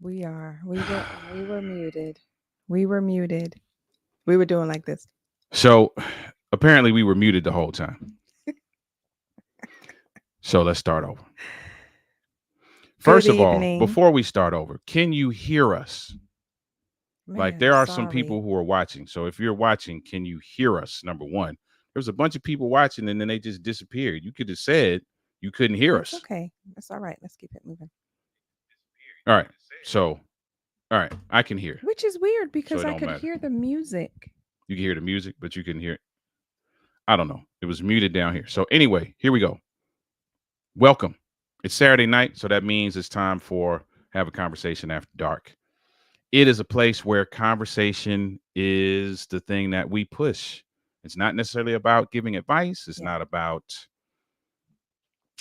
We are. We were muted. We were muted. We were doing like this. So apparently we were muted the whole time. So let's start over. First Good of all, evening. before we start over, can you hear us? Like Man, there are some sorry. people who are watching. So if you're watching, can you hear us? Number one. There's a bunch of people watching and then they just disappeared. You could have said you couldn't hear That's us. okay. That's all right. Let's keep it moving. All right. So, all right, I can hear. Which is weird So because it I don't could matter. hear the music. You can hear the music, but you couldn't hear it. I don't know. It was muted down here. So anyway, here we go. Welcome. It's Saturday night, so that means it's time for Have a Conversation After Dark. It is a place where conversation is the thing that we push. It's not necessarily about giving advice. It's Yeah. not about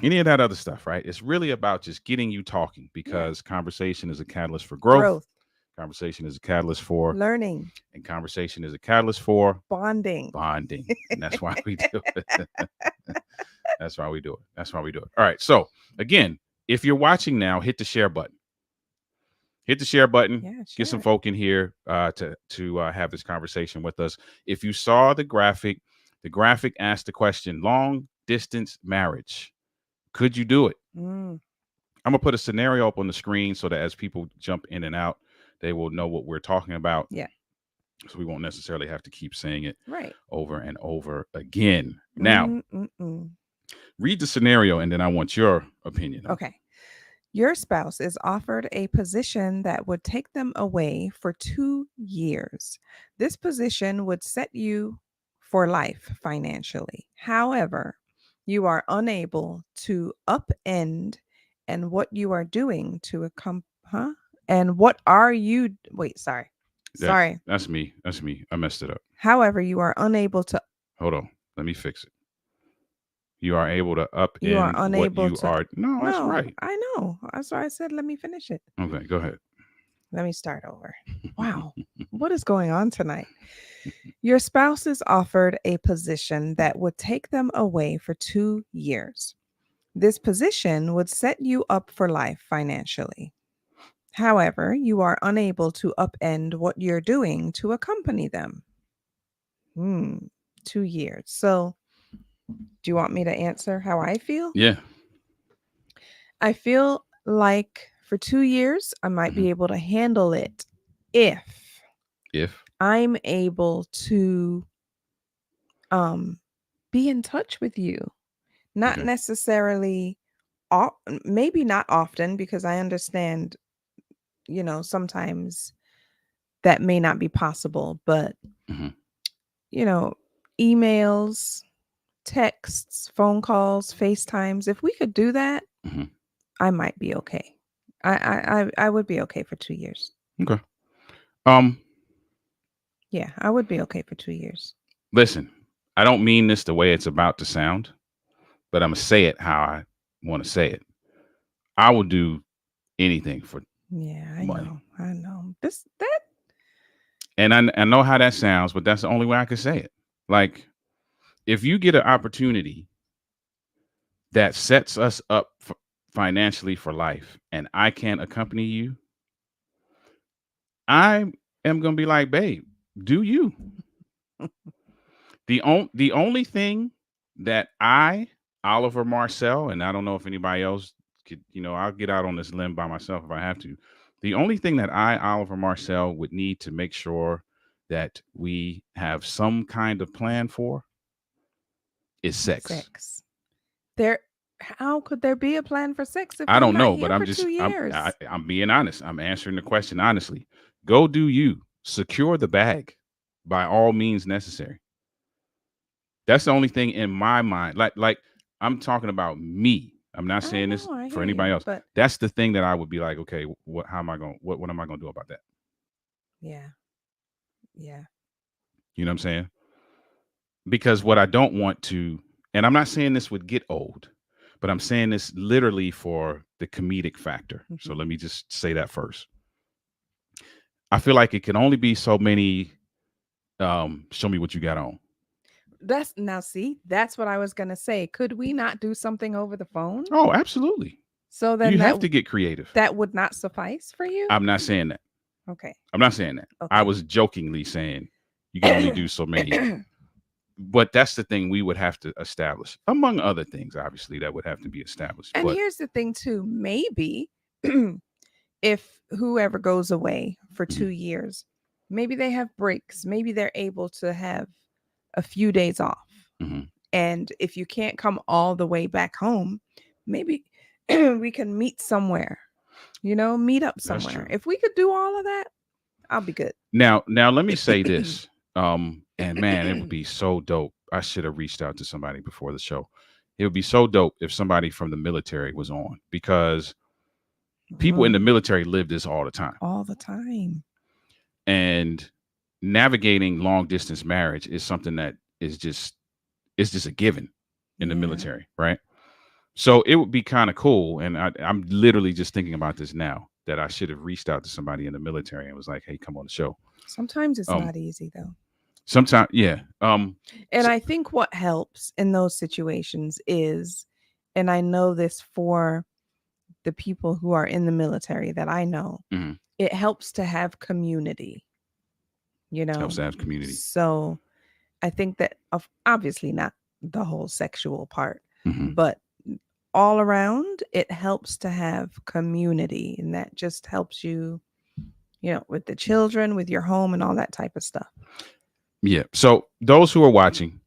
any of that other stuff, right? It's really about just getting you talking because conversation is a catalyst for growth. Growth, Conversation is a catalyst for learning. and conversation is a catalyst for Bonding. bonding. And that's why we do it. That's why we do it. That's why we do it. All right. So again, if you're watching now, hit the share button. Hit the share button. Yeah, Get some sure. folk in here to have this conversation with us. If you saw the graphic asked the question: long distance marriage. Could you do it? Mm, I'm gonna put a scenario up on the screen so that as people jump in and out, they will know what we're talking about. yeah. So we won't necessarily have to keep saying it Right. over and over again. Now, Mm-mm. read the scenario and then I want your opinion. Okay. Your spouse is offered a position that would take them away for 2 years. This position would set you for life financially. However, you are unable to upend and what you are doing to huh? And what are you wait, sorry. That Sorry. that's me. That's me. I messed it up. However, you are unable to Hold on. Let me fix it. You are able to you are upend what unable you to are. No, that's No, right. I know. That's why I said let me finish it. Okay, go ahead. Let me start over. Wow. What is going on tonight? Your spouse is offered a position that would take them away for 2 years. This position would set you up for life financially. However, you are unable to upend what you're doing to accompany them. 2 years. So, do you want me to answer how I feel? Yeah. I feel like for 2 years, I might be Mhm. able to handle it if If I'm able to um be in touch with you. Not okay. necessarily maybe not often because I understand, sometimes that may not be possible, but hmm you know, emails, texts, phone calls, FaceTimes, if we could do that, hmm I might be okay. I would be okay for 2 years. Okay. Um. Yeah, I would be okay for 2 years. Listen, I don't mean this the way it's about to sound, but I'm gonna say it how I want to say it. I will do anything for Yeah, I money, know. I know. This that and I know how that sounds, but that's the only way I could say it. Like, if you get an opportunity that sets us up financially for life, and I can accompany you, I am gonna be like, babe, do you? The only thing that I, Oliver Marcel, and I don't know if anybody else could, I'll get out on this limb by myself if I have to. The only thing that I, Oliver Marcel, would need to make sure that we have some kind of plan for is sex. sex. There how could there be a plan for sex if I I'm don't not know, but here I'm for just 2 years? I'm being honest. I'm answering the question honestly. Go do you. Secure the bag by all means necessary. That's the only thing in my mind. Like I'm talking about me. I'm not I saying this know, I for hear anybody you, else. but That's the thing that I would be like, okay, what am I going to do about that? yeah. Yeah. You know what I'm saying? Because what I don't want to, and I'm not saying this would get old, but I'm saying this literally for the comedic factor. So Mhm. let me just say that first. I feel like it can only be so many show me what you got on. That's now see, that's what I was going to say. Could we not do something over the phone? Oh, absolutely. So You then have to get creative. that would not suffice for you? I'm not saying that. Okay. I'm not saying that. I Okay. was jokingly saying you can only do so many. But that's the thing we would have to establish, among other things, obviously, that would have to be established. And But here's the thing too, maybe if whoever goes away for 2 mhm, years, maybe they have breaks, maybe they're able to have a few days off. mhm, And if you can't come all the way back home, maybe we can meet somewhere, meet up that's somewhere. true. If we could do all of that, I'll be good. Now let me say this. And man, it would be so dope. I should have reached out to somebody before the show. It would be so dope if somebody from the military was on, because people in the Mm, military live this all the time. all the time. And navigating long distance marriage is something that is just a given in the Yeah. military, right? So it would be kind of cool. And I'm literally just thinking about this now, that I should have reached out to somebody in the military and was like, hey, come on the show. Sometimes it's Um, not easy though. sometimes, yeah. And So, I think what helps in those situations is, and I know this for the people who are in the military that I know, mhm, it helps to have community, you helps know. to have community. So I think that obviously not the whole sexual part, Hmm. but all around it helps to have community, and that just helps you, with the children, with your home and all that type of stuff. Yeah. So those who are watching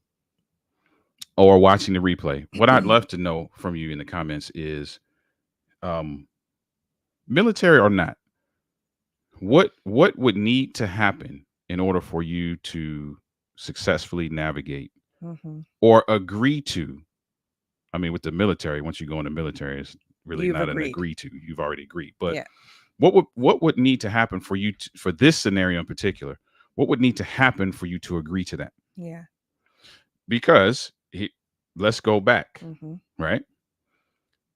or watching the replay, what I'd love to know from you in the comments is, um, military or not, what would need to happen in order for you to successfully navigate Hmm. or agree to? I mean, with the military, once you go in the military, it's really You've not an agreed. agree to. You've already agreed. But Yeah. what would need to happen for you for this scenario in particular? What would need to happen for you to agree to that? Yeah. Because let's go back, Hmm. right?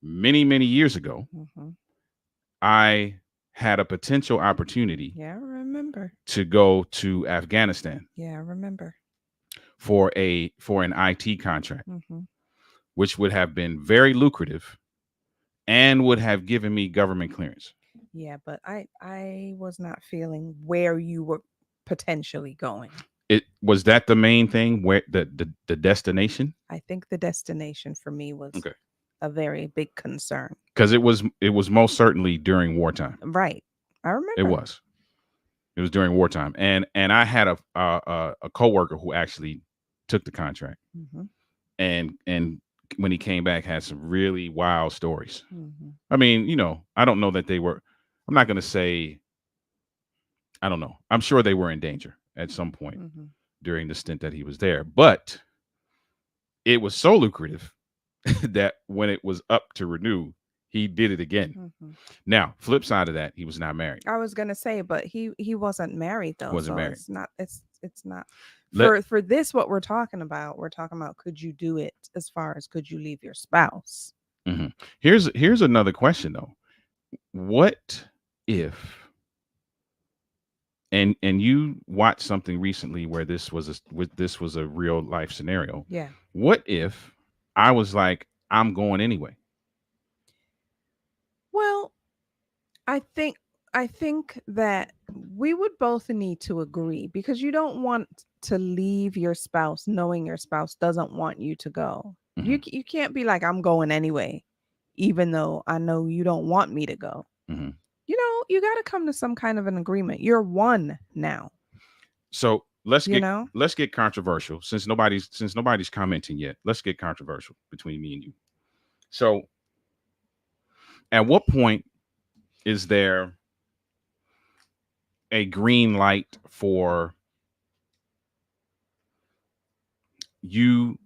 Many years ago, Hmm. I had a potential opportunity Yeah, I remember. to go to Afghanistan Yeah, I remember. for an IT contract, Hmm. which would have been very lucrative and would have given me government clearance. Yeah, but I was not feeling where you were potentially going. It was that the main thing, where the destination. I think the destination for me was Okay. a very big concern. Because it was most certainly during wartime. Right. I It remember. was. It was during wartime, and I had a coworker who actually took the contract, Hmm. and when he came back, had some really wild stories. Hmm. I mean, I don't know that they were. I'm not going to say. I don't know. I'm sure they were in danger at some point Hmm. during the stint that he was there, but it was so lucrative that when it was up to renew, he did it again. Hmm. Now, flip side of that, he was not married. I was gonna say, but he wasn't married though, Wasn't so married. it's not Let for this what we're talking about. We're talking about could you do it as far as could you leave your spouse? mhm. Here's another question though. What if and you watched something recently where this was a real life scenario. Yeah. What if I was like, I'm going anyway? Well, I think I think that we would both need to agree because you don't want to leave your spouse knowing your spouse doesn't want you to go. Hmm. You can't be like I'm going anyway, even though I know you don't want me to go. Hmm. You got to come to some kind of an agreement. You're one now, So let's you get know? let's get controversial since nobody's commenting yet. Let's get controversial between me and you. So, at what point is there a green light for you?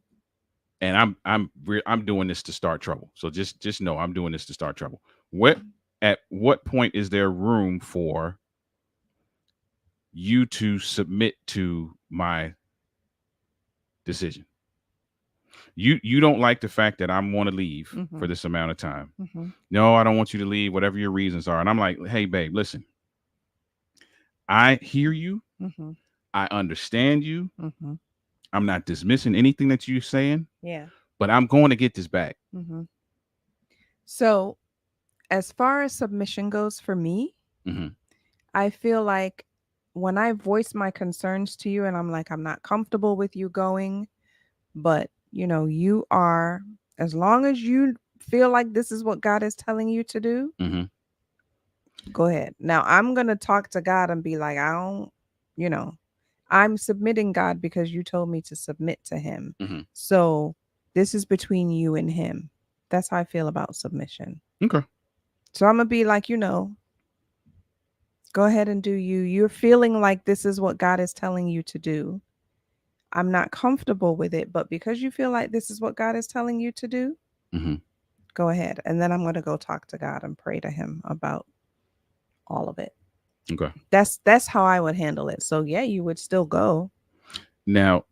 And I'm doing this to start trouble. So just know I'm doing this to start trouble. What At what point is there room for you to submit to my decision? You don't like the fact that I want to leave for Mhm. this amount of time. Mhm. No, I don't want you to leave, whatever your reasons are. And I'm like, hey, babe, listen, I hear you. Mhm. I understand you. Mhm. I'm not dismissing anything that you're saying, Yeah. but I'm going to get this back. Mhm. So, as far as submission goes for me, Hmm. I feel like when I voice my concerns to you and I'm like I'm not comfortable with you going, but you are, as long as you feel like this is what God is telling you to do, Hmm. go ahead. Now I'm going to talk to God and be like, I don't, you know, I'm submitting, God, because you told me to submit to him. Hmm. So this is between you and him. That's how I feel about submission. Okay. So I'm going to be like, go ahead and do you. You're feeling like this is what God is telling you to do. I'm not comfortable with it, but because you feel like this is what God is telling you to do, Hmm. go ahead. And then I'm going to go talk to God and pray to him about all of it. Okay. That's how I would handle it. So yeah, you would still go. Now,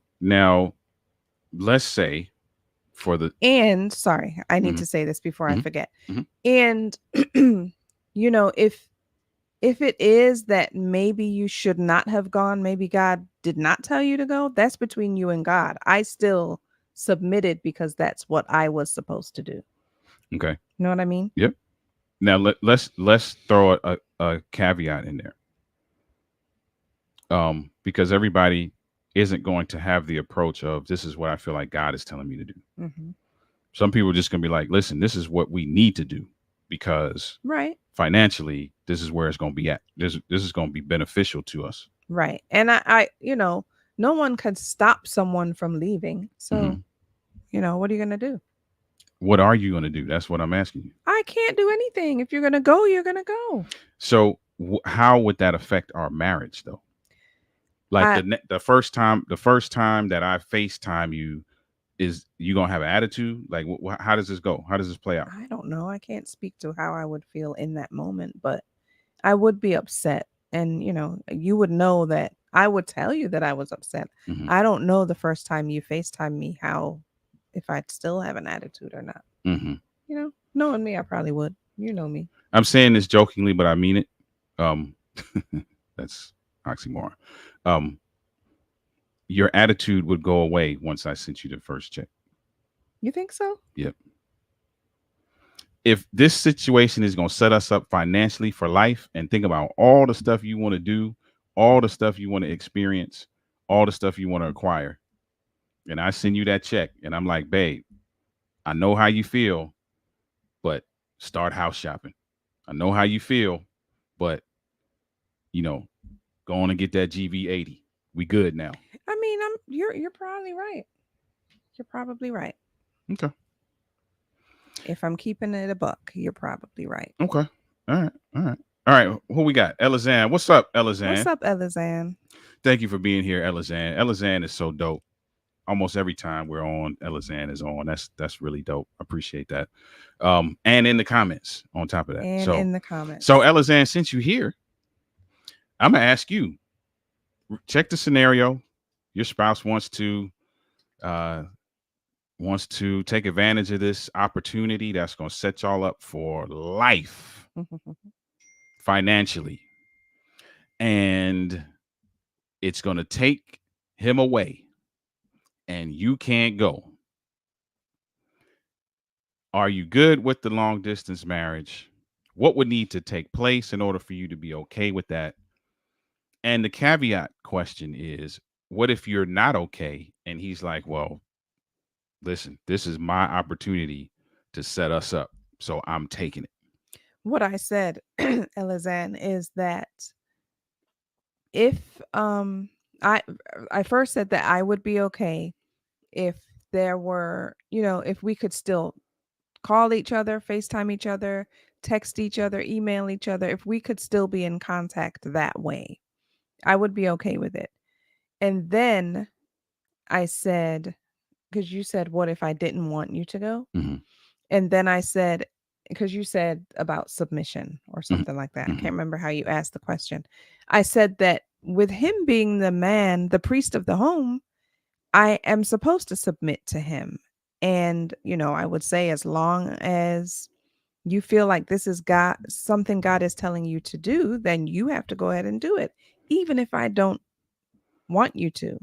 let's say for the. And sorry, I need Mhm, to say this before I mhm, forget. mhm, And if If it is that maybe you should not have gone, maybe God did not tell you to go, that's between you and God. I still submitted because that's what I was supposed to do. Okay. You know what I mean? Yep. Now let's throw a caveat in there. Because everybody isn't going to have the approach of this is what I feel like God is telling me to do. Mm-hmm. Some people are just going to be like, listen, this is what we need to do because Right. financially, this is where it's going to be at. This is going to be beneficial to us. Right. And no one could stop someone from leaving. So, Mhm. what are you going to do? What are you going to do? That's what I'm asking you. I can't do anything. If you're going to go, you're going to go. So, how would that affect our marriage, though? Like I the first time that I FaceTime you, is you gonna have an attitude? Like, how does this go? How does this play out? I don't know. I can't speak to how I would feel in that moment, but I would be upset. And, you would know that I would tell you that I was upset. Hmm. I don't know the first time you FaceTime me how, if I'd still have an attitude or not. Hmm. Knowing me, I probably would. You know me. I'm saying this jokingly, but I mean it. Um, that's oxymoron. Um, your attitude would go away once I sent you the first check. You think so? Yep. If this situation is going to set us up financially for life, and think about all the stuff you want to do, all the stuff you want to experience, all the stuff you want to acquire, and I send you that check, and I'm like, babe, I know how you feel, but start house shopping. I know how you feel, but you know, go on and get that GV80. We good now. I mean, you're probably right. You're probably right. Okay. If I'm keeping it a buck, you're probably right. Okay. All right. All right. All right. Who we got? Elizan. What's up, What's Elizan? up, Elizan? Thank you for being here, Elizan. Elizan is so dope. Almost every time we're on, Elizan is on. That's really dope. I appreciate that. And in the comments on top of that. And So in the comments. so Elizan, since you're here, I'm gonna ask you, check the scenario. Your spouse uh wants to take advantage of this opportunity that's gonna set y'all up for life financially. And it's gonna take him away and you can't go. Are you good with the long distance marriage? What would need to take place in order for you to be okay with that? And the caveat question is, what if you're not okay? And he's like, well, listen, this is my opportunity to set us up. So I'm taking it. What I said, Elizan, is that if I I first said that I would be okay if there were, if we could still call each other, FaceTime each other, text each other, email each other, if we could still be in contact that way, I would be okay with it. And then I said, because you said, what if I didn't want you to go? Mm-hmm. And then I said, because you said about submission or Mm-hmm. something like that. I Mm-hmm. can't remember how you asked the question. I said that with him being the man, the priest of the home, I am supposed to submit to him. And, I would say as long as you feel like this is God, something God is telling you to do, then you have to go ahead and do it. Even if I don't want you to,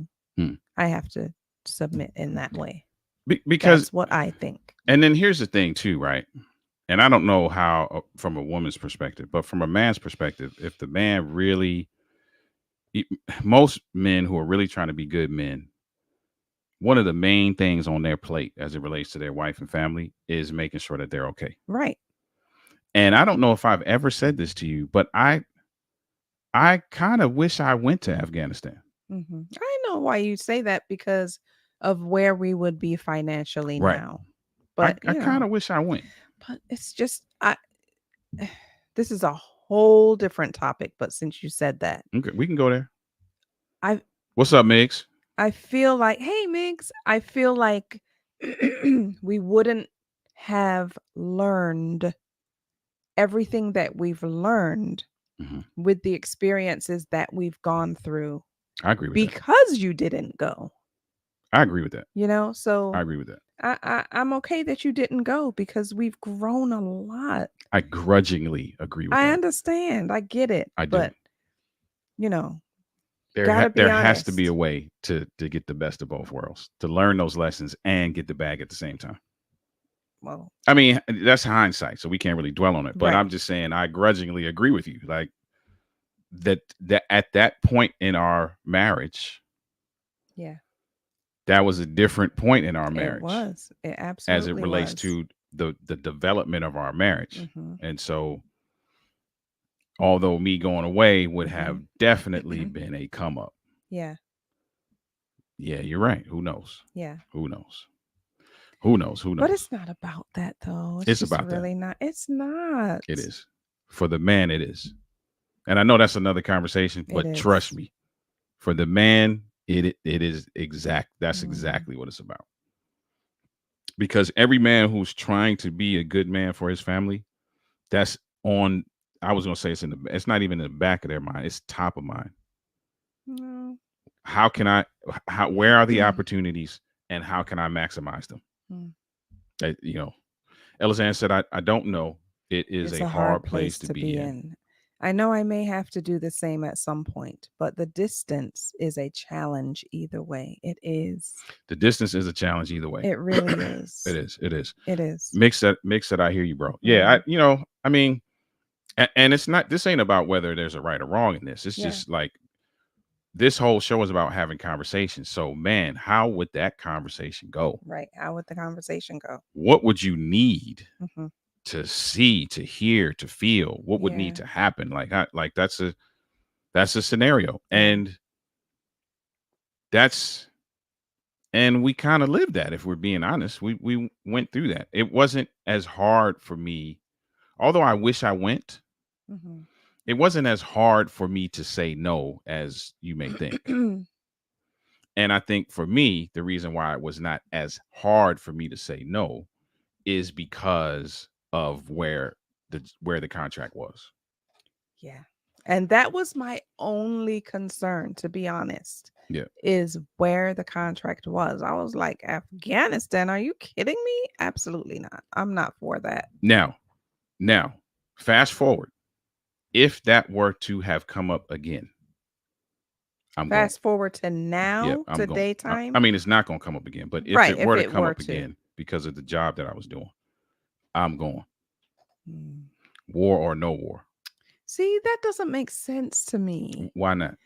I have to submit in that way. Because, That's what I think. and then here's the thing too, right? And I don't know how, from a woman's perspective, but from a man's perspective, if the man really, most men who are really trying to be good men, one of the main things on their plate as it relates to their wife and family is making sure that they're okay. Right. And I don't know if I've ever said this to you, but I kind of wish I went to Afghanistan. I know why you say that, because of where we would be financially Right. now. But I kind of wish I went. But it's just this is a whole different topic. But since you said that, Okay, we can go there. I What's up, Migs? I feel like, hey, Migs, I feel like we wouldn't have learned everything that we've learned with the experiences that we've gone through I agree with that. because you didn't go. I agree with that. You know, I so agree with that. I'm okay that you didn't go because we've grown a lot. I grudgingly agree with I that. understand. I get it. I do. But, you know, There gotta be there has to be a honest. way to get the best of both worlds, to learn those lessons and get the bag at the same time. Well, I mean, that's hindsight, so we can't really dwell on it. But right. I'm just saying, I grudgingly agree with you. Like that at that point in our marriage, Yeah. that was a different point in our It marriage was. It as it absolutely relates was. to the development of our marriage. Mhm. And so, although me going away would have Mhm. definitely been a come up. Yeah. Yeah, you're right. Who knows? Yeah. Who knows? Who knows? Who But knows? it's not about that though. It's It's just about that. really not. It's not. It is. For the man, it is. And I know that's another conversation, It but trust is. me, for the man, it is exact. That's Mm. exactly what it's about. Because every man who's trying to be a good man for his family, that's on. I was gonna say it's in the. It's not even in the back of their mind. It's top of mind. No. How can I? How? Where are the opportunities, and how can I maximize them? Mm. You know, Elizanne said, I don't know. It is It's a a hard hard place place to to be be in. in. I know I may have to do the same at some point, but the distance is a challenge either way. It is. The distance is a challenge either way. It really It is. is. It is. It is. Mix that. I hear you, bro. Yeah. Mm. I mean, and it's not. This ain't about whether there's a right or wrong in this. It's Yeah. just like this whole show is about having conversations. So, man, how would that conversation go? Right. How would the conversation go? What would you need Hmm. to see, to hear, to feel? What would need Yeah. to happen? Like that's a scenario, Yeah. that's and we kind of lived that. If we're being honest, we went through that. It wasn't as hard for me, although I wish I went. Hmm. It wasn't as hard for me to say no as you may think. And I think for me, the reason why it was not as hard for me to say no is because of where the contract was. Yeah. And that was my only concern, to be honest, Yeah. is where the contract was. I was like, Afghanistan, are you kidding me? Absolutely not. I'm not for that. Now, fast forward. If that were to have come up again, I'm going. Fast forward to Yep, now, I'm to going. daytime. I mean, it's not going to come up again, but if Right. it If were to it come were up to. again because of the job that I was doing, I'm going. Mm. War or no war. See, that doesn't make sense to me. Why not?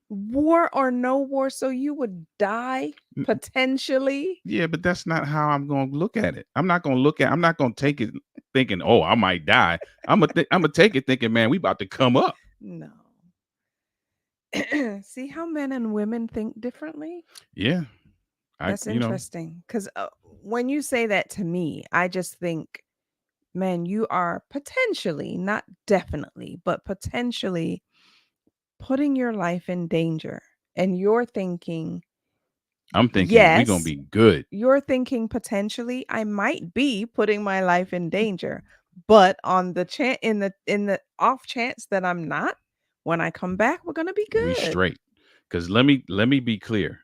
War or no war, so you would die potentially. Yeah, but that's not how I'm going to look at it. I'm not going to look at. I'm not going to take it thinking, "Oh, I might die." I'm gonna take it thinking, "Man, we about to come up." No. See how men and women think differently? Yeah, That's interesting. Because when you say that to me, I just think, man, you are potentially, not definitely, but potentially putting your life in danger. And you're thinking, I'm thinking we gonna yes, be good. you're thinking potentially I might be putting my life in danger, but on the chance in the off chance that I'm not, when I come back, we're gonna be We good. straight. Because let me be clear.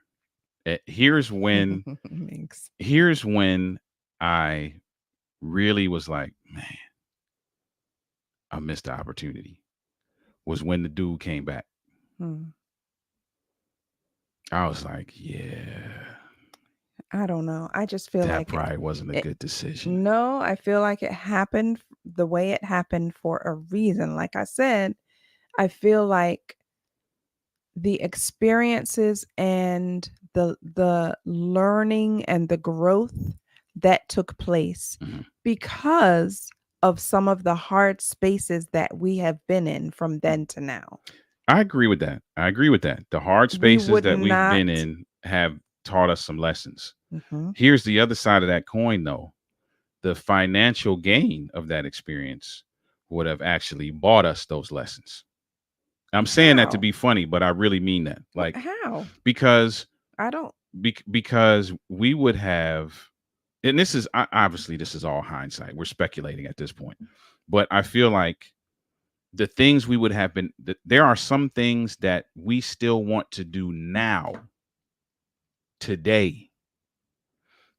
Here's when Thanks. here's when I really was like, man, I missed the opportunity. Was when the dude came back. Hmm. I was like, yeah, I don't know. I just feel that like probably wasn't a it, good decision. no, I feel like it happened the way it happened for a reason. Like I said, I feel like the experiences and the learning and the growth that took place Mhm. because of some of the hard spaces that we have been in from then to now. I agree with that. I agree with that. The hard We spaces would that we've not. been in have taught us some lessons. Mhm. Here's the other side of that coin, though. The financial gain of that experience would have actually bought us those lessons. I'm saying that to How? be funny, but I really mean that. What? Like How? because I don't. because we would have, and this is obviously this is all hindsight. We're speculating at this point, but I feel like the things we would have been. There are some things that we still want to do now, today,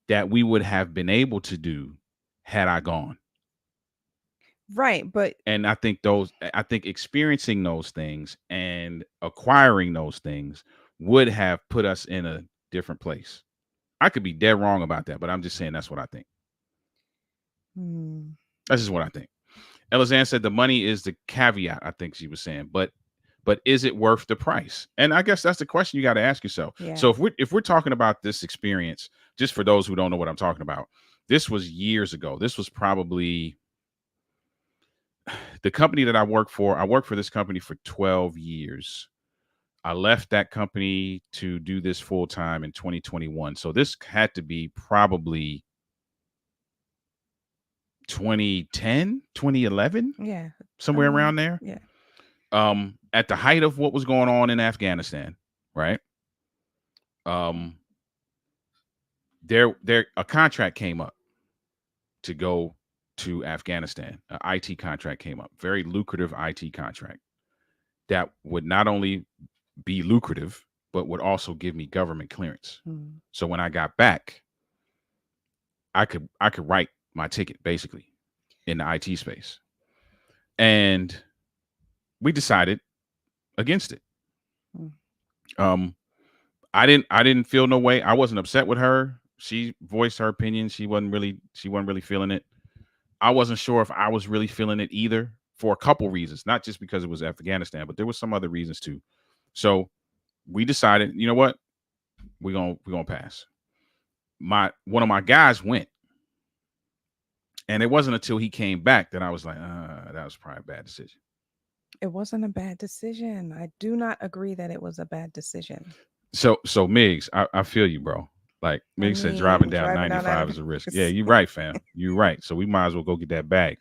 that we would have been able to do had I gone. Right. But And I think experiencing those things and acquiring those things would have put us in a different place. I could be dead wrong about that, but I'm just saying that's what I think. hmm, That's just what I think. Elizanne said the money is the caveat, I think she was saying, but is it worth the price? And I guess that's the question you got to ask yourself. yeah. So if we're talking about this experience, just for those who don't know what I'm talking about, this was years ago. This was probably the company that I work for. I worked for this company for 12 years. I left that company to do this full time in 2021. So this had to be probably 2010, 2011, Yeah. somewhere around there. Yeah. At the height of what was going on in Afghanistan, right? Um, there a contract came up to go to Afghanistan. An IT contract came up, very lucrative IT contract that would not only be lucrative, but would also give me government clearance. Mm. So when I got back, I could write my ticket basically in the IT space. And we decided against it. Mm. Um, I didn't feel no way. I wasn't upset with her. She voiced her opinion. She wasn't really feeling it. I wasn't sure if I was really feeling it either for a couple reasons, not just because it was Afghanistan, but there was some other reasons too. So we decided, you know what? We're gonna pass. One of my guys went. And it wasn't until he came back that I was like, that was probably a bad decision. It wasn't a bad decision. I do not agree that it was a bad decision. So Miggs, I feel you, bro. Like I Miggs said, driving mean, down driving down 95 is a risk. Yeah, you're right, fam. You're right. So we might as well go get that bag.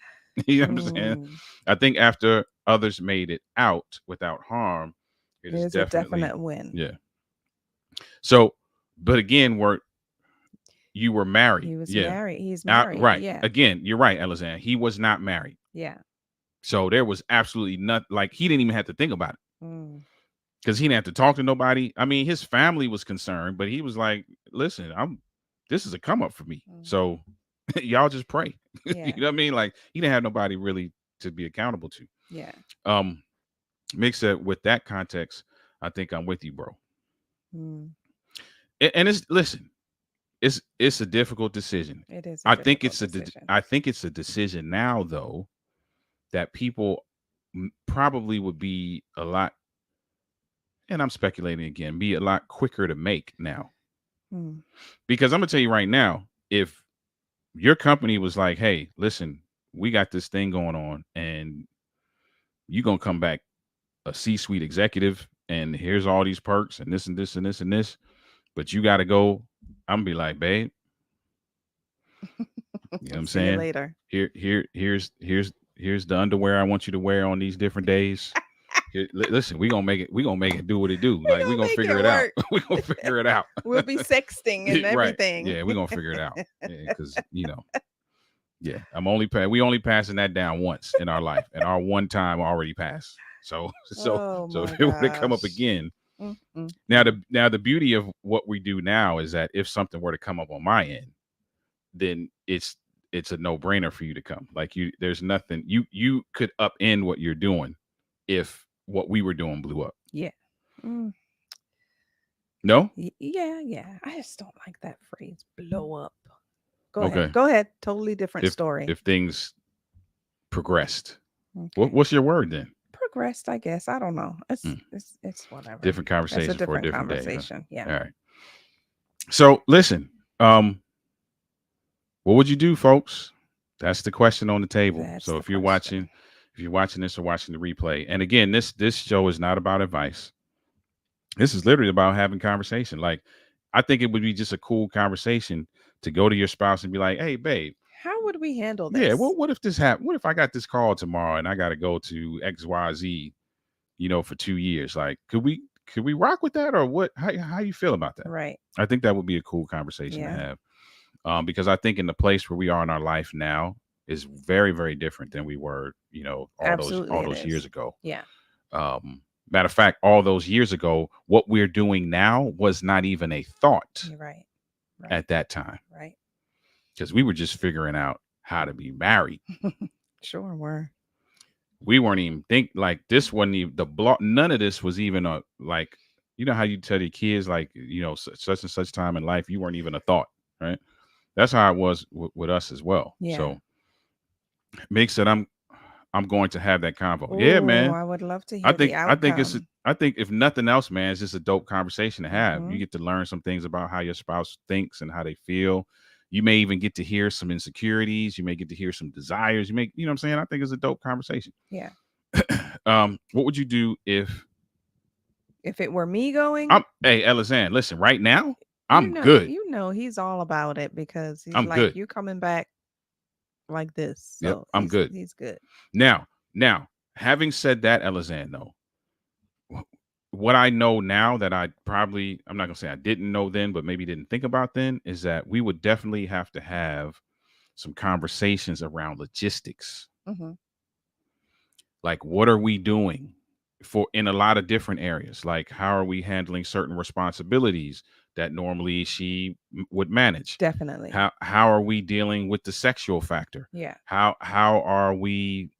You know what I'm saying? Mm, I think after others made it out without harm, it it is is a definitely definite win. yeah. So, but again, you were married. He was Yeah. married. He's married. Right. Yeah. Again, you're right, Alexander. He was not married. Yeah. So there was absolutely nothing, like he didn't even have to think about it. Mm, Because he didn't have to talk to nobody. I mean, his family was concerned, but he was like, "Listen, this is a come up for me. mm, So y'all just pray." yeah. You know what I mean? Like he didn't have nobody really to be accountable to. Yeah. Um, Mix that with that context, I think I'm with you, bro. Mm, And it's listen, it's a difficult decision. it is a difficult decision. I think it's a decision now though that people probably would be a lot, and I'm speculating again, be a lot quicker to make now. Mm, Because I'm gonna tell you right now, if your company was like, "Hey, listen, we got this thing going on, and you gonna come back a C-suite executive, and here's all these perks, and this and this and this and this, but you got to go," I'm gonna be like, "Babe, you know what I'm see you saying? later. Here's the underwear I want you to wear on these different days. Listen, we gonna make it. We gonna make it do what it do. Like we gonna make figure it it out. work. We gonna figure it out. We'll be sexting and Right. everything. Yeah, we're gonna figure it out. Because yeah, we only passing that down once in our life, and our one time already passed. So Oh so my if it were to come up gosh. again. Mm, mm, Now mm. the beauty of what we do now is that if something were to come up on my end, then it's a no-brainer for you to come. Like there's nothing you could upend what you're doing if what we were doing blew up. Yeah. Mm, No? yeah. Yeah. I just don't like that phrase, blow up. Go Okay. ahead. Go ahead. Totally different story. If things progressed. Okay. What's your word then? Progressed, I guess. I don't know. Hmm. It's whatever. Different It's a conversation for a different different day. Huh? conversation. Yeah. All right. So listen, what would you do, folks? That's the question on the table. That's so the if you're question. watching this or watching the replay, and again, this show is not about advice. This is literally about having conversation. Like, I think it would be just a cool conversation to go to your spouse and be like, "Hey, babe, How would we handle this? yeah, well, what if this happened? What if I got this call tomorrow and I got to go to XYZ, for 2 years? Like, could we rock with that, or what? How you feel about that? Right. I think that would be a cool conversation to Yeah. have, because I think in the place where we are in our life now is very, very different than we were, Absolutely all it those is. years ago. Yeah. Matter of fact, all those years ago, what we're doing now was not even a thought. You're right. Right. at that time Right. because we were just figuring out how to be married. Sure were. We weren't even think like this wasn't even the block. None of this was even a like, you know how you tell your kids like, such and such time in life, you weren't even a thought, right? That's how it was with us as well. Yeah. So makes that I'm going to have that convo. Yeah, Oh, man. I would love to I hear the think I think it's outcome. I think if nothing else, man, it's just a dope conversation to have. You Hmm. get to learn some things about how your spouse thinks and how they feel. You may even get to hear some insecurities. You may get to hear some desires. You know what I'm saying? I think it's a dope conversation. Yeah. What would you do if If it were me going, I'm hey Elizan, listen, right now, you I'm know, good. he's all about it because he's I'm like, good. you coming back like this. Yep, So I'm good. he's good. Now, having said that, Elizan, though, what I know now that I'm not gonna say I didn't know then, but maybe didn't think about then, is that we would definitely have to have some conversations around logistics. Hmm. Like, what are we doing for in a lot of different areas? Like, how are we handling certain responsibilities that normally she would manage? Definitely. How are we dealing with the sexual factor? Yeah. How are we,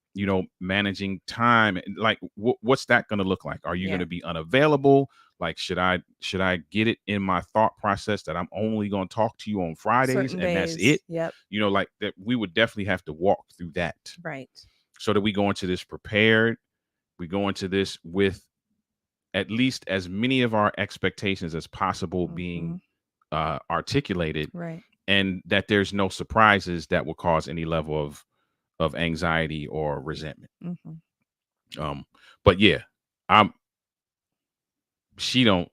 managing time? Like, what's that going to look like? Are you going Yeah. to be unavailable? Like, should I get it in my thought process that I'm only going to talk to you on Fridays Certain and that's days. it? Yep. Like that. We would definitely have to walk through that Right. so that we go into this prepared. We go into this with at least as many of our expectations as possible Hmm. being articulated, Right. and that there's no surprises that will cause any level of anxiety or resentment. Hmm. Um, but yeah, I'm she don't.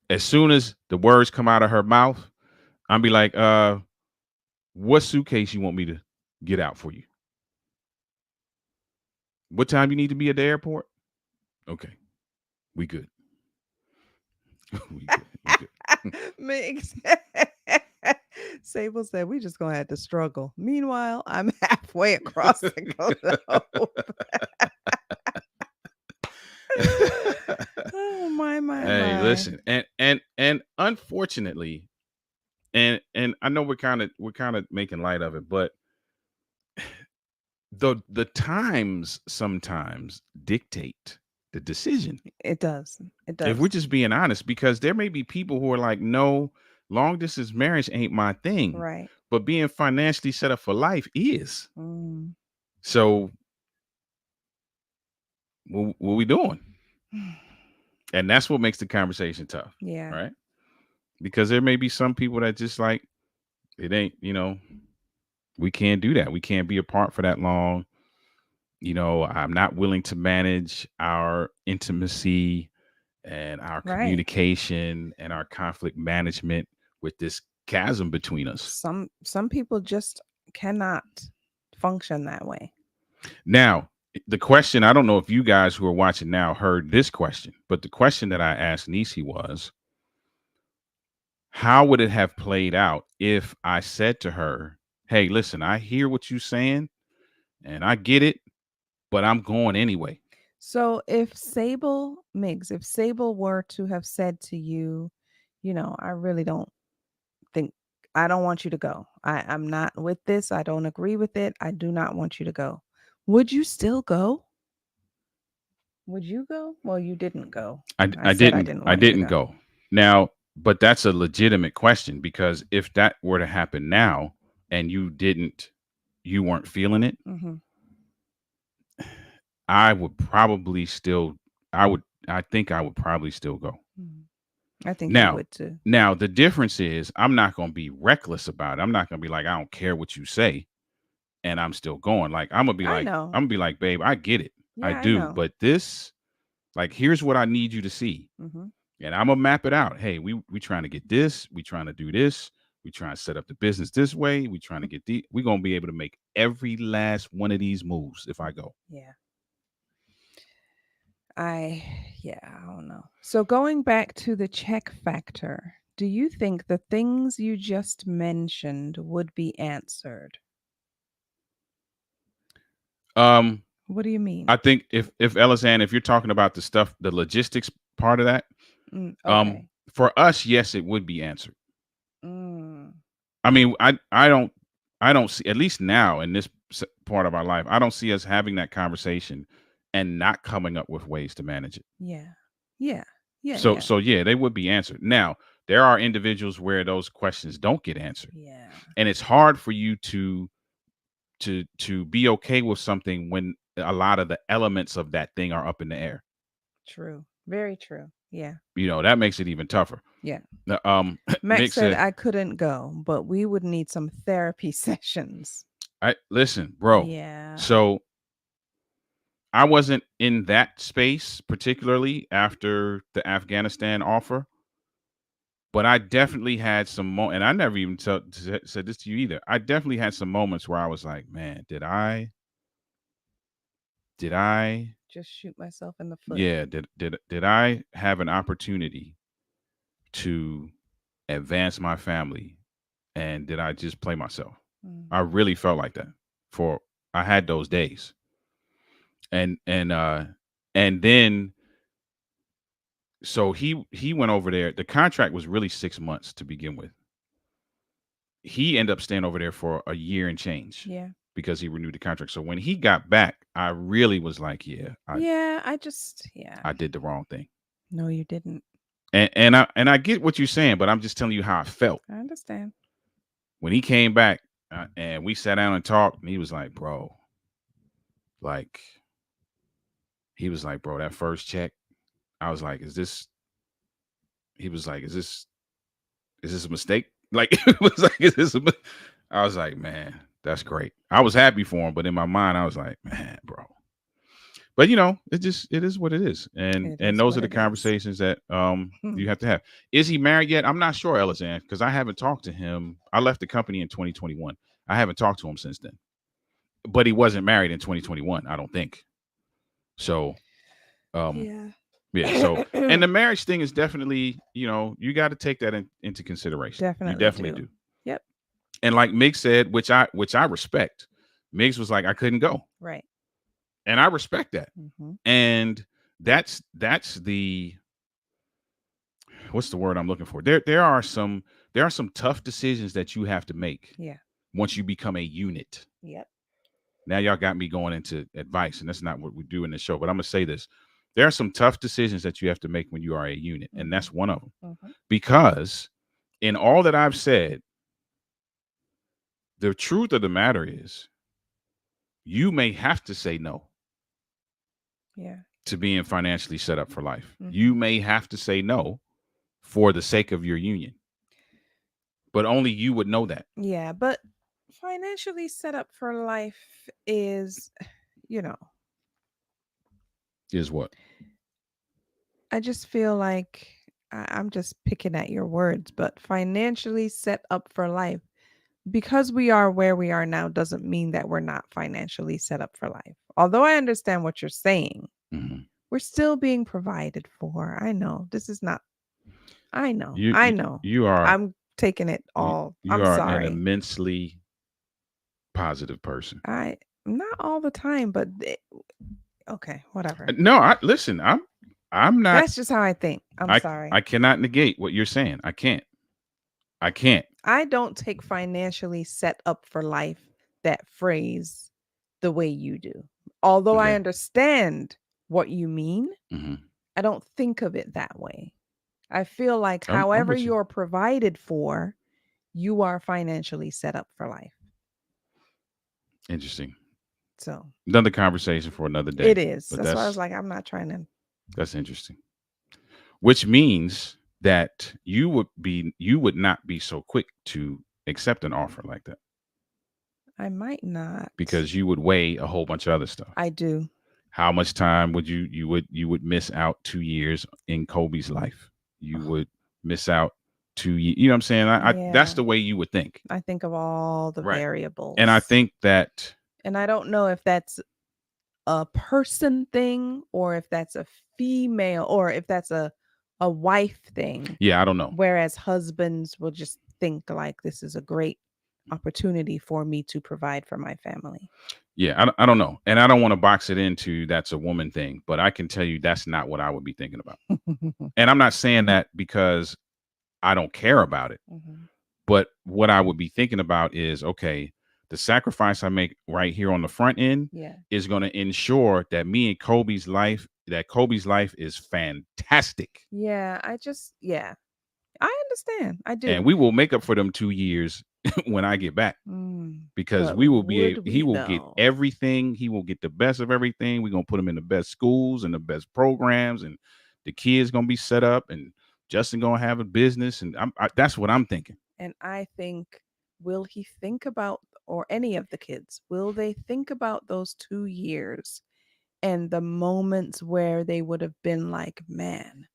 As soon as the words come out of her mouth, I'm be like, what suitcase you want me to get out for you? What time you need to be at the airport? Okay, we good. We good. We good. Mix. Sable said, we just gonna have to struggle. Meanwhile, I'm halfway across the globe. Oh my Hey, my. listen, and unfortunately, and I know we're kind of making light of it, but the times sometimes dictate the decision. It does. It If we're does. just being honest, because there may be people who are like, no, long distance marriage ain't my thing, Right. but being financially set up for life is. Mm. So what we doing? And that's what makes the conversation tough, Yeah. right? Because there may be some people that just like it ain't, we can't do that. We can't be apart for that long. I'm not willing to manage our intimacy and our Right. communication and our conflict management with this chasm between us. Some people just cannot function that way. Now, the question, I don't know if you guys who are watching now heard this question, but the question that I asked Nisi was, how would it have played out if I said to her, hey, listen, I hear what you're saying and I get it, but I'm going anyway. So if Sable were to have said to you, I really don't think I don't want you to go. I'm not with this. I don't agree with it. I do not want you to go. Would you still go? Would you go? Well, you didn't go. I, I I said I didn't didn't I want you to didn't go. go. Now, but that's a legitimate question because if that were to happen now and you weren't feeling it, Hmm. I would probably still I would I think I would probably still go. I think you Now, would too. now the difference is I'm not going to be reckless about it. I'm not going to be like I don't care what you say and I'm still going. Like I know. I'm gonna be like, babe, I get it. I Yeah, I do. know. But this, like, here's what I need you to see. Hmm. And I'm gonna map it out. Hey, we trying to get this, we trying to do this, we trying to set up the business this way, we trying to get we're gonna be able to make every last one of these moves if I go. Yeah. I, yeah, I don't know. So going back to the check factor, do you think the things you just mentioned would be answered? Um, What do you I mean? think if Elisan, if you're talking about the stuff, the logistics part of that, Mm, okay. for us, yes, it would be answered. I mean, I don't see, at least now in this part of our life, I don't see us having that conversation and not coming up with ways to manage it. Yeah. Yeah. Yeah. So Yeah. so yeah, they would be answered. Now, there are individuals where those questions don't get answered. Yeah. And it's hard for you to be okay with something when a lot of the elements of that thing are up in the air. True. Very true. Yeah. That makes it even tougher. Yeah. Max Mick said said, I couldn't go, but we would need some therapy sessions. I listen, bro. Yeah. So I wasn't in that space particularly after the Afghanistan offer, but I definitely had some and I never even said this to you either. I definitely had some moments where I was like, man, did I Just shoot myself in the foot. yeah, did I have an opportunity to advance my family, and did I just play myself? I Mm. really felt like that. For I had those days. And then so he went over there. The contract was really 6 months to begin with. He ended up staying over there for a year and change Yeah. because he renewed the contract. So when he got back, I really was like, yeah, Yeah. I did the wrong thing. No, you didn't. And I get what you're saying, but I'm just telling you how I felt I understand. when he came back, and we sat down and talked. And he was like, bro, like, that first check. I was like, is this? He was like, is this a mistake? Like, it was like, is this I was like, man, that's great. I was happy for him, but in my mind, I was like, man, bro. But it is what it is, and It is those are what the it is. conversations that Hmm. you have to have. Is he married yet? I'm not sure, Elizan, because I haven't talked to him. I left the company in 2021. I haven't talked to him since then. But he wasn't married in 2021, I don't think. So, um, Yeah. yeah. So, and the marriage thing is definitely, you got to take that into consideration. You Definitely definitely do. do. Yep. And like Mig said, which I respect. Migs was like, I couldn't go, Right. and I respect that. Mm-hmm. And that's the what's the word I'm looking for? There are some tough decisions that you have to make Yeah. once you become a unit. Yep. Now y'all got me going into advice, and that's not what we do in the show. But I'm gonna say this: there are some tough decisions that you have to make when you are a unit, and that's one of them. Mm-hmm. Because in all that I've said, the truth of the matter is, you may have to say no Yeah. to being financially set up for life. Mm-hmm. You may have to say no for the sake of your union, but only you would know that. Yeah. But financially set up for life is, you know, Is what? I just feel like I'm just picking at your words, but financially set up for life because we are where we are now doesn't mean that we're not financially set up for life. Although I understand what you're saying, Mhm. we're still being provided for. I know this is not, I know, You I you, know. you are I'm taking it you, all. you I'm are an sorry. immensely positive person. I, not all the time, but okay, whatever. No, I listen. I'm not. That's just how I think. I'm I sorry. I cannot negate what you're saying. I can't. I can't. I don't take financially set up for life that phrase the way you do. Although I Okay. understand what you mean, Hmm. I don't think of it that way. I feel like I'm however with you. you're provided for, you are financially set up for life. Interesting. So Another conversation for another it day. is. But That's why I was that's like, I'm not trying to. that's interesting. Which means that you would not be so quick to accept an offer like that, I might not. because you would weigh a whole bunch of other stuff. I do. How much time would you would miss out 2 years in Kobe's life? You would miss out 2 years. You know what I'm saying? That's Yeah. the way you would think, I think of all the right? And I variables. think that And I don't know if that's a person thing or if that's a female or if that's a wife thing, yeah, I don't know. whereas husbands will just think like this is a great opportunity for me to provide for my family. Yeah, I don't know, and I don't want to box it into that's a woman thing, but I can tell you that's not what I would be thinking about. And I'm not saying that because I don't care about it. Mhm. But what I would be thinking about is, okay, the sacrifice I make right here on the front end Yeah. is going to ensure that me and Kobe's life is fantastic. Yeah. Yeah. I understand. I And do. we will make up for them 2 years when I get back. Because But we will be would he we will get though? everything. He will get the best of everything. We're gonna put him in the best schools and the best programs, and the kids gonna be set up, and Justin gonna have a business, and that's what I'm thinking. And I think, will he think about, or any of the kids, will they think about those 2 years and the moments where they would have been like, man,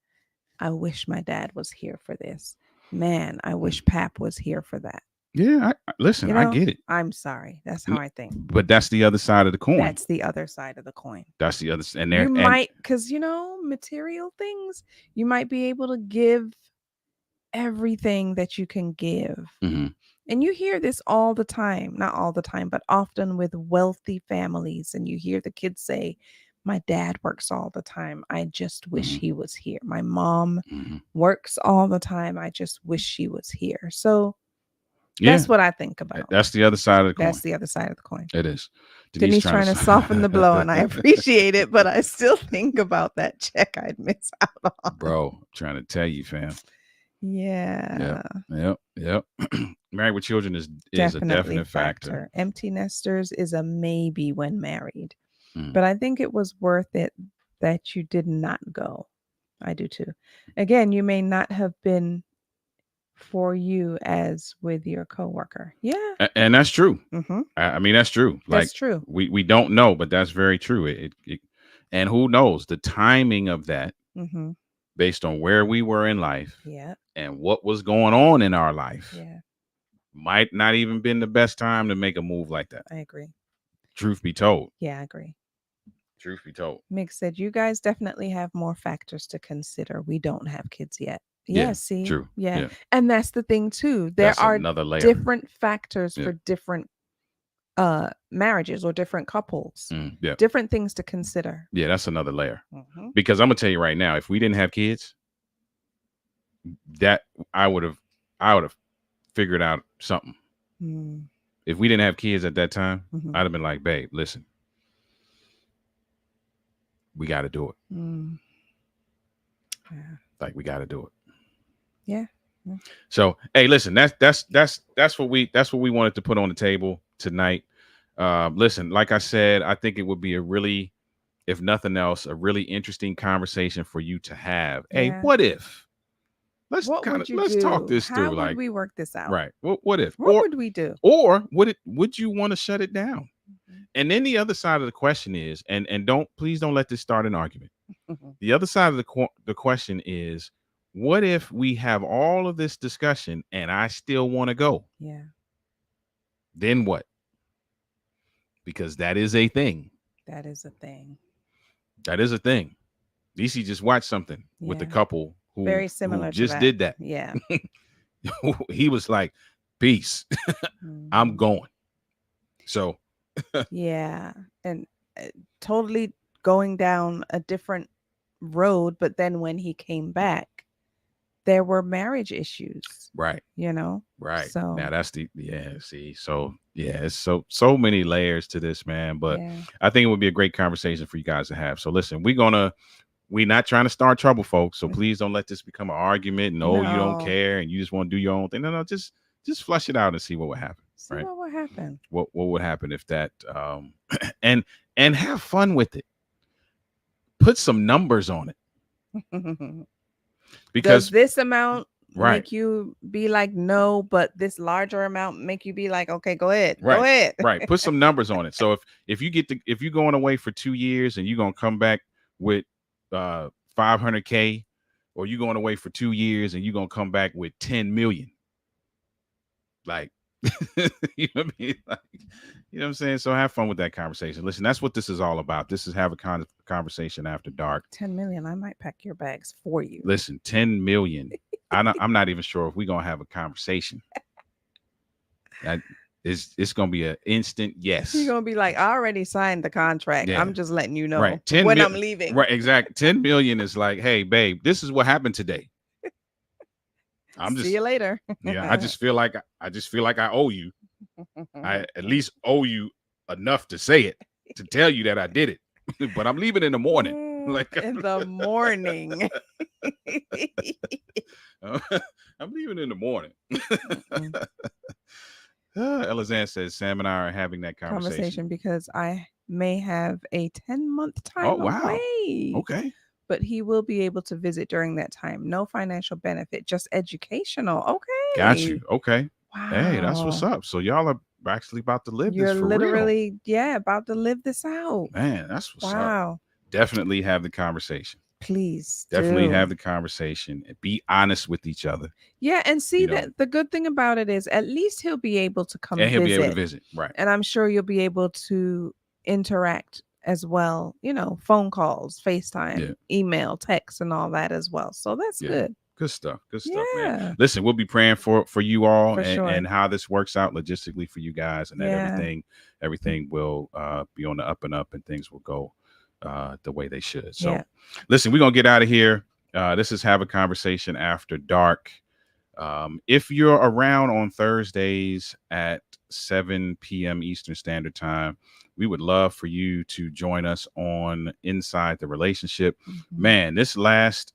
I wish my dad was here for this. Man, I wish Pap was here for that. Yeah, listen, You I know, get it, I'm sorry. That's how I think. but that's the other side of the coin. That's the other side of the coin. That's the other, and You there, and might, because, material things, you might be able to give everything that you can give. mhm, And you hear this all the time, not all the time, but often with wealthy families. And you hear the kids say, my dad works all the time. I just wish mhm, he was here. My mom mhm. works all the time. I just wish she was here. So Yeah, that's what I think about. that's the other side of the coin. That's the other side of the coin. It is. Denise trying to soften the blow, and I appreciate it, but I still think about that check I'd miss out on. Bro, I'm trying to tell you, fam. Yeah. Yep. Married with children is a definite factor. Empty nesters is a maybe when married. Mm. But I think it was worth it that you did not go. I do too. Again, you may not have been for you as with your coworker. Yeah. And that's true. Mm-hmm. I mean, that's true. That's true. We don't know, but that's very true. And who knows the timing of that, Mm-hmm. based on where we were in life, Yeah. and what was going on in our life, Yeah. might not even been the best time to make a move like that. I agree. Truth be told. Yeah, I agree. Truth be told. Mick said, you guys definitely have more factors to consider. We don't have kids yet. Yeah, see? True. Yeah. And that's the thing too. There That's are another layer. different factors for different marriages or different couples. Yeah. Different things to consider. Yeah, that's another layer. Mm-hmm. Because I'm gonna tell you right now, if we didn't have kids, that I would have figured out something. Mm. If we didn't have kids at that time, Mm-hmm. I'd have been like, babe, listen, we got to do it. Mm. Yeah. Like, we got to do it. Yeah. So, hey, listen, that's what we wanted to put on the table tonight. Listen, like I said, I think it would be a really, if nothing else, a really interesting conversation for you to have. Yeah. Hey, what if? Let's talk this through. How like, would we work this out? Right. What if? What would we do? Or would you want to shut it down? Mm-hmm. And then the other side of the question is, and please don't let this start an argument. Mm-hmm. The other side of the question is, what if we have all of this discussion and I still want to go? Yeah. Then what? Because that is a thing. That is a thing. That is a thing. DC just watched something with a couple who very similar who just to that. did that. Yeah. He was like, peace. Mm-hmm. I'm going. So yeah. And totally going down a different road. But then when he came back, there were marriage issues. Right. You know? Right. So now that's see. So it's so many layers to this, man. But I think it would be a great conversation for you guys to have. So listen, we're not trying to start trouble, folks. So please don't let this become an argument. No, you don't care and you just want to do your own thing. No, just flush it out and see what would happen. See what would happen. What would happen if that and have fun with it. Put some numbers on it. Because does this amount make you be like no, but this larger amount make you be like, okay, go ahead. Right. Go ahead. Right. Put some numbers on it. So if you're going away for 2 years and you're gonna come back with $500K, or you're going away for 2 years and you're gonna come back with 10 million. Like, you know what I mean? Like, you know what I'm saying? So have fun with that conversation. Listen, that's what this is all about. This is have a conversation after dark. 10 million. I might pack your bags for you. Listen, 10 million. I'm not even sure if we're gonna have a conversation. It's gonna be an instant yes. You're gonna be like, I already signed the contract. Yeah. I'm just letting you know when I'm leaving. Right, exactly. 10 million is like, hey, babe, this is what happened today. I'm See just you later. yeah. I just feel like I owe you. I at least owe you enough to say it, to tell you that I did it. But I'm leaving in the morning. Like In the morning. I'm leaving in the morning. Mm-mm. Elizanne says Sam and I are having that conversation. Because I may have a 10-month Oh time wow. away. Okay. But he will be able to visit during that time. No financial benefit, just educational. Got Okay. you. Okay. Hey, that's what's Wow. up. So y'all are actually about to live this You're for real. literally, about to live this out. Man, that's what's up. Wow. Definitely have the conversation. Please Definitely do. have the conversation and be honest with each other. Yeah, and see You know. that the good thing about it is at least he'll be able to come And he'll be able to visit. visit. Right. And I'm sure you'll be able to interact as well, phone calls, FaceTime, Yeah. email, text, and all that as well. So that's Yeah. good. Good stuff. Good stuff, man. Yeah, Listen, we'll be praying for you all for sure. and how this works out logistically for you guys, and that Yeah. everything will be on the up and up, and things will go the way they should. So Yeah. listen, we're gonna get out of here. This is Have a Conversation After Dark. If you're around on Thursdays at 7 p.m. Eastern Standard Time, we would love for you to join us on Inside the Relationship. Mhm. Man, this last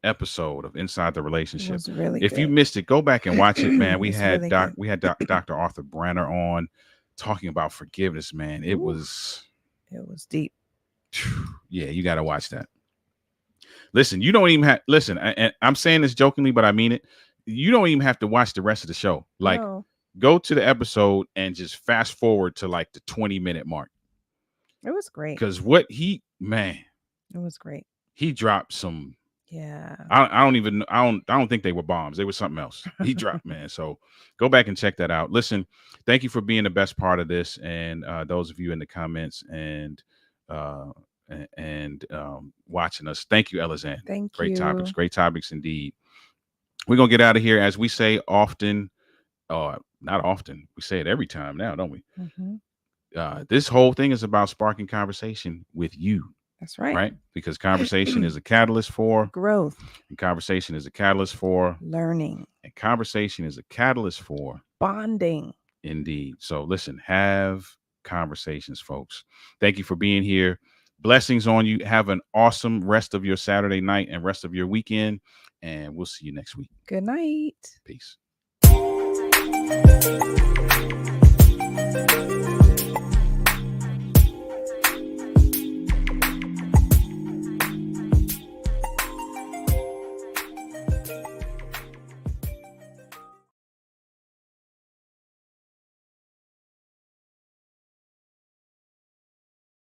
episode of Inside the It Relationship, was really if you good. missed it, go back and watch it, man. We It's had really good. Dr. Arthur Branner on talking about forgiveness, man. It Ooh. was deep. yeah, you got to watch that. Listen, you don't even have listen, and I'm saying this jokingly, but I mean it. You don't even have to watch the rest of the show. Like, No, go to the episode and just fast forward to like the 20-minute mark. it was great. Because It was great. he dropped some. Yeah. I don't think they were bombs. They were something else. He dropped, man. So go back and check that out. Listen, thank you for being the best part of this, and those of you in the comments and watching us. Thank you, Elizanne. Thank Great you. Great topics indeed. We're gonna get out of here, as we say often. Not often. We say it every time now, don't we? Mm-hmm. This whole thing is about sparking conversation with you. That's right. Right? Because conversation is a catalyst for growth, and conversation is a catalyst for learning, and conversation is a catalyst for bonding. Indeed. So listen, have conversations, folks. Thank you for being here. Blessings on you. Have an awesome rest of your Saturday night and rest of your weekend. And we'll see you next week. Good night. Peace.